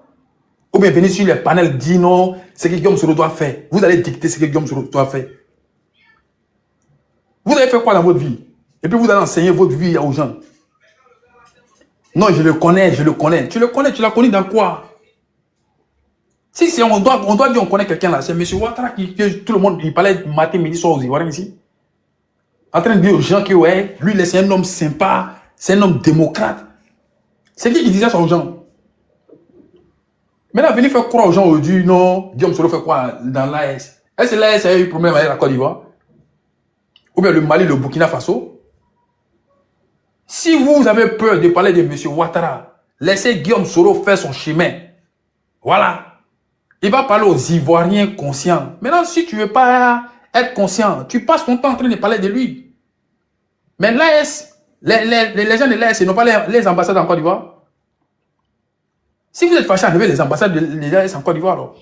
Ou bien venir sur les panels dire non, c'est ce que Guillaume Soro doit faire. Vous allez dicter ce que Guillaume Soro doit faire. Vous avez fait quoi dans votre vie? Et puis vous allez enseigner votre vie aux gens. Non, je le connais, je le connais. Tu le connais, tu l'as connu dans quoi? Si on doit dire on connaît quelqu'un là, c'est M. Ouattara que tout le monde, il parlait matin, midi, soir aux Ivoiriens ici. En train de dire aux gens que ouais, lui, c'est un homme sympa, c'est un homme démocrate. C'est qui disait ça aux gens? Maintenant, venez faire croire aux gens aujourd'hui, non, Guillaume Soro fait quoi dans l'AS? Est-ce que l'AS a eu problème avec la Côte d'Ivoire? Ou bien le Mali, le Burkina Faso? Si vous avez peur de parler de M. Ouattara, laissez Guillaume Soro faire son chemin. Voilà. Il va parler aux Ivoiriens conscients. Maintenant, si tu ne veux pas être conscient, tu passes ton temps en train de parler de lui. Mais l'AS, les gens de l'AS, ils n'ont pas les ambassades en Côte d'Ivoire. Si vous êtes fâché à enlever les ambassades de l'AS en Côte d'Ivoire, alors,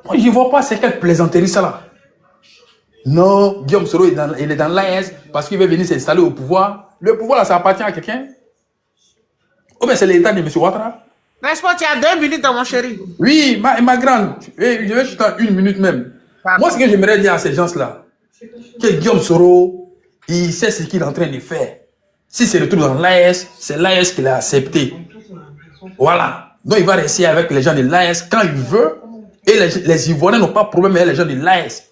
moi, je ne vois pas c'est quelle plaisanterie ça là. Non, Guillaume Soro, il est dans l'AS parce qu'il veut venir s'installer au pouvoir. Le pouvoir, là, ça appartient à quelqu'un. Ou bien c'est l'État de M. Ouattara? Crespo, tu as 2 minutes, mon chéri. Oui, ma grande. Je vais juste en 1 minute même. Pardon. Moi, ce que j'aimerais dire à ces gens-là, que Guillaume Soro, il sait ce qu'il est en train de faire. Si c'est le truc dans l'AS, c'est l'AS qui l'a accepté. Voilà. Donc il va rester avec les gens de l'AS quand il veut. Et les Ivoiriens n'ont pas de problème avec les gens de l'AS.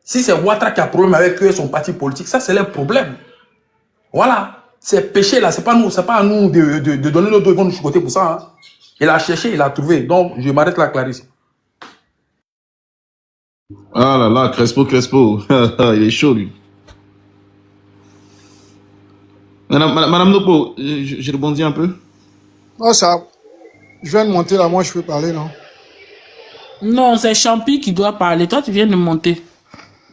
Si c'est Ouattara qui a problème avec eux, son parti politique, ça c'est leur problème. Voilà. Ces péchés-là, c'est pas à nous de donner notre dos, ils vont nous chicoter pour ça. Hein. Il a cherché, il a trouvé. Donc je m'arrête là, Clarisse. Ah là là, Crespo. Il est chaud, lui. Madame Nopo, j'ai rebondi un peu. Non, ça. Je viens de monter là, moi je peux parler, non? Non, c'est Champi qui doit parler. Toi, tu viens de monter.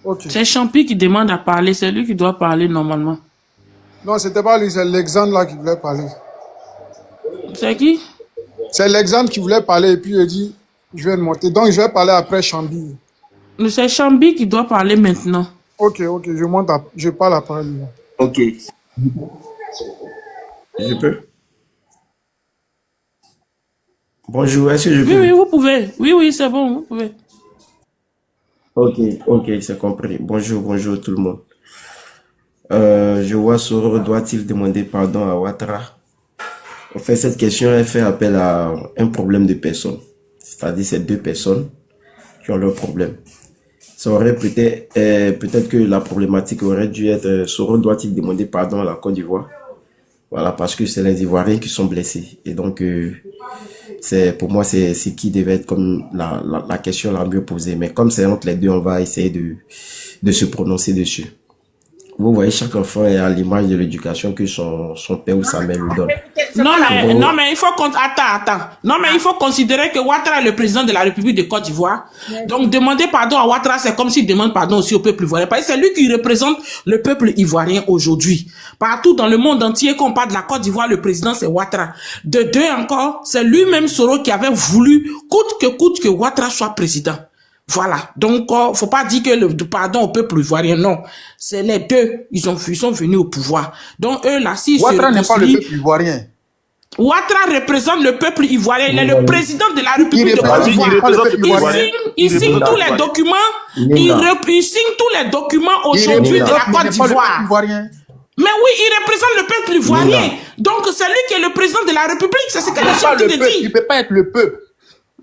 Ok. C'est Champi qui demande à parler. C'est lui qui doit parler normalement. Non, c'était pas lui, c'est Alexandre là qui voulait parler. C'est qui? C'est Alexandre qui voulait parler et puis il dit, je viens de monter. Donc je vais parler après Chambi. C'est Chambi qui doit parler maintenant. Ok, je monte, je parle après lui. Ok. Je peux? Bonjour, est-ce que je peux? Oui, vous pouvez. Oui, c'est bon, vous pouvez. Ok, c'est compris. Bonjour tout le monde. Je vois Soro doit-il demander pardon à Ouattara? En fait, cette question, elle fait appel à un problème de personnes. C'est-à-dire, c'est 2 personnes qui ont leur problème. Ça aurait peut-être que la problématique aurait dû être Soro doit-il demander pardon à la Côte d'Ivoire? Voilà, parce que c'est les Ivoiriens qui sont blessés. Et donc, pour moi, c'est qui devait être comme la question la mieux posée. Mais comme c'est entre les deux, on va essayer de se prononcer dessus. Vous voyez, chaque enfant est à l'image de l'éducation que son père ou sa mère lui donne. Non, mais il faut attends. Non, mais il faut considérer que Ouattara est le président de la République de Côte d'Ivoire. Donc, demander pardon à Ouattara, c'est comme s'il demande pardon aussi au peuple ivoirien. Parce que c'est lui qui représente le peuple ivoirien aujourd'hui. Partout dans le monde entier, quand on parle de la Côte d'Ivoire, le président, c'est Ouattara. De deux encore, c'est lui-même Soro qui avait voulu, coûte que Ouattara soit président. Voilà. Donc, faut pas dire que le pardon au peuple ivoirien, non. C'est les deux. Ils sont venus au pouvoir. Donc, eux, là, si Ouattara n'est pas le peuple ivoirien. Ouattara représente le peuple ivoirien. Il est le président de la République de Côte d'Ivoire. Il signe tous les documents. Il signe tous les documents aujourd'hui de la Côte d'Ivoire. Mais oui, il représente le peuple ivoirien. Donc, c'est lui qui est le président de la République. C'est ce que la chef te dit. Il ne peut pas être le peuple.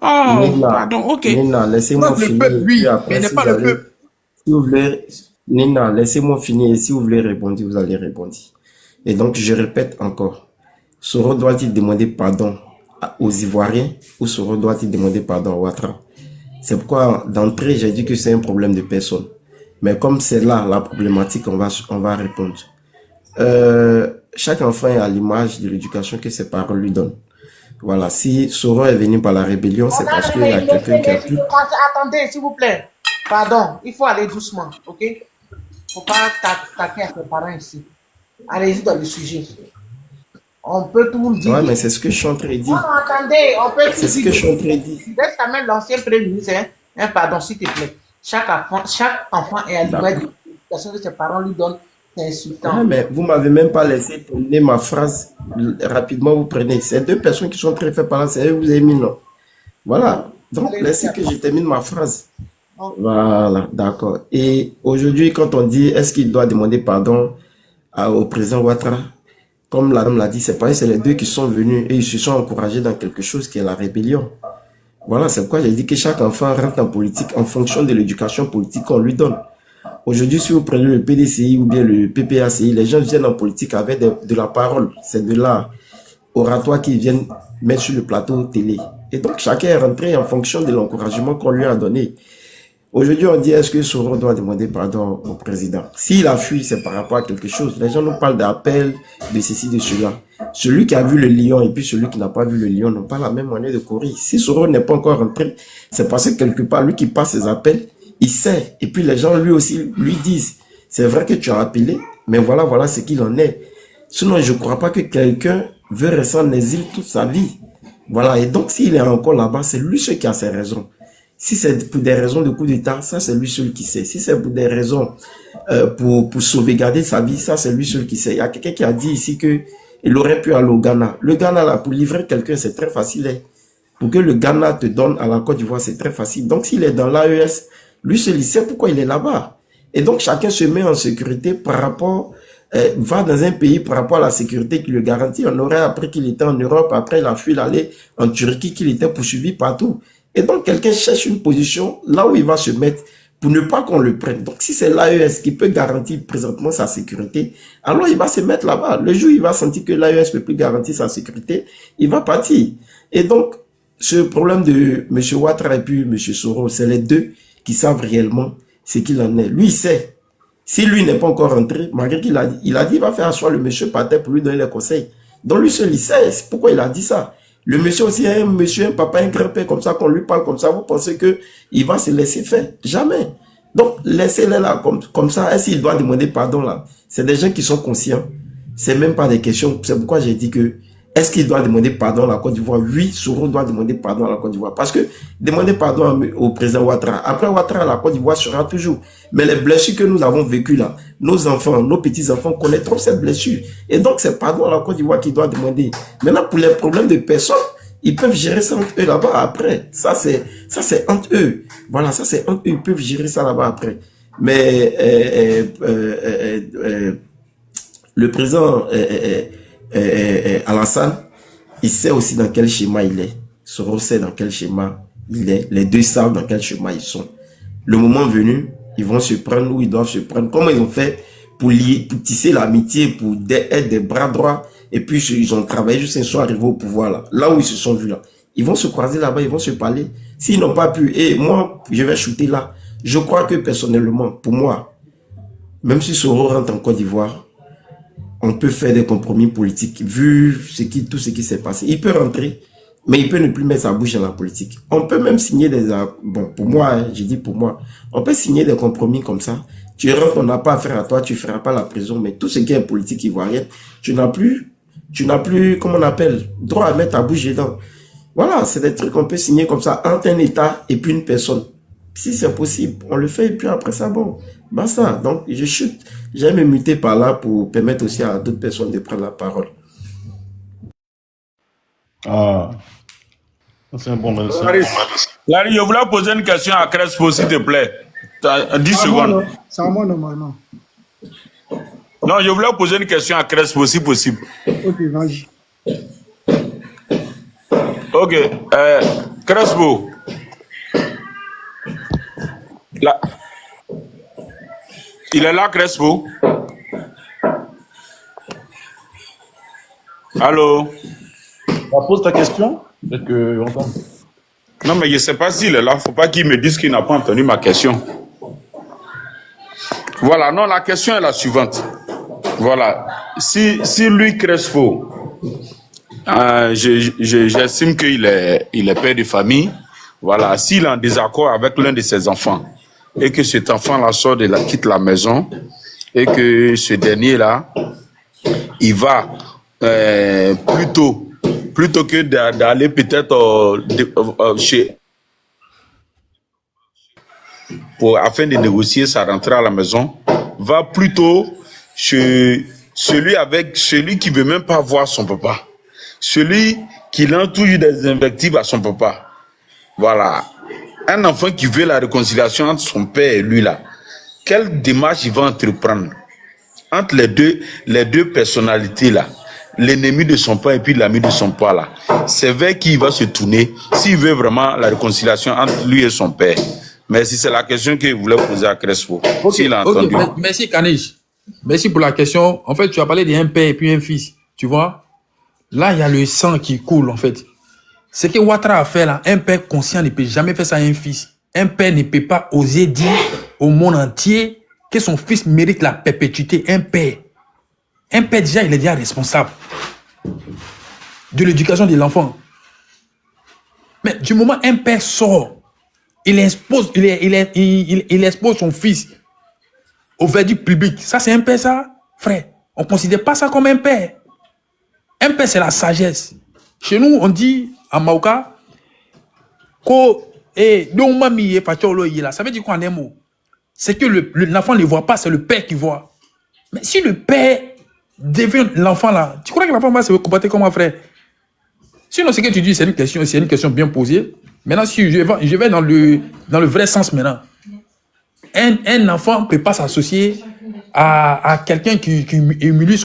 Oh, pardon, ok. Nina, laissez-moi finir. Le peuple, oui, mais n'est pas le peuple. Si vous voulez, Nina, laissez-moi finir. Et si vous voulez répondre, vous allez répondre. Et donc, je répète encore. Soro doit-il demander pardon aux Ivoiriens ou Soro doit-il demander pardon à Ouattara? C'est pourquoi, d'entrée, j'ai dit que c'est un problème de personne. Mais comme c'est là la problématique, on va répondre. Chaque enfant est à l'image de l'éducation que ses parents lui donnent. Voilà, si Soro est venu par la rébellion, c'est parce qu'il y a quelqu'un qui a pu... Attendez, s'il vous plaît. Pardon, il faut aller doucement, ok? Il ne faut pas taper à ses parents ici. Allez-y dans le sujet. On peut tout le dire. Ouais, mais c'est ce que je suis en train de dire. Non, attendez, on peut tout dire. C'est ce que je suis en train de dire. Laisse quand même l'ancien premier ministre, hein? Pardon, s'il te plaît. Chaque enfant est à l'image de l'éducation que ses parents lui donnent. C'est insultant. Ouais, mais vous m'avez même pas laissé terminer ma phrase. Rapidement, vous prenez. C'est 2 personnes qui sont très faites par là. C'est eux, vous avez mis non. Voilà. Donc, laissez que je termine ma phrase. Voilà, d'accord. Et aujourd'hui, quand on dit est-ce qu'il doit demander pardon au président Ouattara, comme la dame l'a dit, c'est pareil, c'est les deux qui sont venus et ils se sont encouragés dans quelque chose qui est la rébellion. Voilà, c'est pourquoi j'ai dit que chaque enfant rentre en politique en fonction de l'éducation politique qu'on lui donne. Aujourd'hui, si vous prenez le PDCI ou bien le PPACI, les gens viennent en politique avec de la parole. C'est de là oratoire qu'ils viennent mettre sur le plateau télé. Et donc, chacun est rentré en fonction de l'encouragement qu'on lui a donné. Aujourd'hui, on dit, est-ce que Soro doit demander pardon au président? S'il a fui, c'est par rapport à quelque chose. Les gens nous parlent d'appel, de ceci, de cela. Celui qui a vu le lion et puis celui qui n'a pas vu le lion n'ont pas la même manière de courir. Si Soro n'est pas encore rentré, c'est parce que quelque part, lui qui passe ses appels, il sait. Et puis les gens lui aussi lui disent, c'est vrai que tu as appelé, mais voilà ce qu'il en est. Sinon, je ne crois pas que quelqu'un veut rester en exil toute sa vie. Voilà. Et donc, s'il est encore là-bas, c'est lui seul qui a ses raisons. Si c'est pour des raisons de coup d'État, ça c'est lui seul qui sait. Si c'est pour des raisons pour sauvegarder sa vie, ça c'est lui seul qui sait. Il y a quelqu'un qui a dit ici que Il aurait pu aller au Ghana. Le Ghana, là, pour livrer quelqu'un, c'est très facile. Hein. Pour que le Ghana te donne à la Côte d'Ivoire, c'est très facile. Donc, s'il est dans l'AES, lui seul, il sait pourquoi il est là-bas. Et donc, chacun se met en sécurité par rapport, va dans un pays par rapport à la sécurité qui le garantit. On aurait appris qu'il était en Europe, après il a fui aller en Turquie, qu'il était poursuivi partout. Et donc, quelqu'un cherche une position là où il va se mettre pour ne pas qu'on le prenne. Donc, si c'est l'AES qui peut garantir présentement sa sécurité, alors il va se mettre là-bas. Le jour où il va sentir que l'AES ne peut plus garantir sa sécurité, il va partir. Et donc, ce problème de M. Ouattara et puis M. Soro, c'est les deux qui savent réellement ce qu'il en est. Lui, il sait. Si lui n'est pas encore rentré, malgré qu'il a dit, il va faire asseoir le monsieur par terre pour lui donner les conseils. Donc, lui seul, il sait. C'est pourquoi il a dit ça. Le monsieur aussi est un monsieur, un papa, un grand-père, comme ça, qu'on lui parle comme ça, vous pensez que il va se laisser faire? Jamais. Donc, laissez-les là, comme ça. Est-ce qu'il doit demander pardon là? C'est des gens qui sont conscients. C'est même pas des questions. C'est pourquoi j'ai dit que, est-ce qu'il doit demander pardon à la Côte d'Ivoire? Oui, Soro doit demander pardon à la Côte d'Ivoire. Parce que, demander pardon au président Ouattara. Après Ouattara, la Côte d'Ivoire sera toujours. Mais les blessures que nous avons vécues là, nos enfants, nos petits-enfants connaîtront cette blessure. Et donc, c'est pardon à la Côte d'Ivoire qui doit demander. Maintenant, pour les problèmes de personnes, ils peuvent gérer ça entre eux là-bas après. Ça, c'est entre eux. Voilà, ça, c'est entre eux. Ils peuvent gérer ça là-bas après. Mais, le président, Alassane, il sait aussi dans quel schéma il est. Soro sait dans quel schéma il est. Les deux savent dans quel schéma ils sont. Le moment venu, ils vont se prendre où ils doivent se prendre. Comment ils ont fait pour tisser l'amitié, pour être des bras droits. Et puis, ils ont travaillé jusqu'à ce qu'ils soient arrivés au pouvoir là. Là où ils se sont vus là. Ils vont se croiser là-bas, ils vont se parler. S'ils n'ont pas pu, et moi, je vais shooter là. Je crois que personnellement, pour moi, même si Soro rentre en Côte d'Ivoire, on peut faire des compromis politiques, vu tout ce qui s'est passé. Il peut rentrer, mais il peut ne plus mettre sa bouche dans la politique. On peut même signer bon, pour moi, hein, je dis pour moi, on peut signer des compromis comme ça. Tu rentres, on n'a pas affaire à toi, tu ne feras pas la prison, mais tout ce qui est politique ivoirienne, tu n'as plus, comment on appelle, droit à mettre ta bouche dedans. Voilà, c'est des trucs qu'on peut signer comme ça, entre un État et puis une personne. Si c'est possible, on le fait, et puis après ça, bon, basta. Donc, je chute. J'aime me muter par là pour permettre aussi à d'autres personnes de prendre la parole. Ah, c'est un bon médecin. Larry, je voulais poser une question à Crespo, s'il te plaît. 10 secondes. C'est à moi normalement. Non, je voulais poser une question à Crespo, si possible. Ok, vas-y. Ok, Crespo. Là. Il est là, Crespo. Allô? Pose ta question. Peut-être que j'entends. Non, mais je ne sais pas s'il est là. Il ne faut pas qu'il me dise qu'il n'a pas entendu ma question. Voilà, non, la question est la suivante. Voilà. Si lui, Crespo, j'estime qu'il est père de famille, voilà, s'il est en désaccord avec l'un de ses enfants, et que cet enfant-là quitte la maison, et que ce dernier-là, il va plutôt que d'aller peut-être afin de négocier sa rentrée à la maison, va plutôt chez celui qui veut même pas voir son papa, celui qui lance toujours des invectives à son papa. Voilà. Un enfant qui veut la réconciliation entre son père et lui là, quelle démarche il va entreprendre entre les deux personnalités là, l'ennemi de son père et puis l'ami de son père là, c'est vers qui il va se tourner s'il veut vraiment la réconciliation entre lui et son père. Mais si c'est la question qu'il voulait poser à Crespo, s'il a entendu. Merci Kanish. Merci pour la question. En fait, tu as parlé d'un père et puis un fils. Tu vois, là, il y a le sang qui coule en fait. Ce que Ouattara a fait là, un père conscient ne peut jamais faire ça à un fils. Un père ne peut pas oser dire au monde entier que son fils mérite la perpétuité. Un père déjà, il est déjà responsable de l'éducation de l'enfant. Mais du moment où un père sort, il expose son fils au verdict public. Ça, c'est un père, ça, frère. On ne considère pas ça comme un père. Un père, c'est la sagesse. Chez nous, on dit, à Maouka, ça veut dire quoi en un mot? C'est que l'enfant ne voit pas, c'est le père qui voit. Mais si le père devient l'enfant là. Tu crois que l'enfant va se comporter comme un frère? Sinon, ce que tu dis, c'est une question bien posée. Maintenant, si je vais dans le vrai sens maintenant. Un enfant ne peut pas s'associer à quelqu'un qui humilie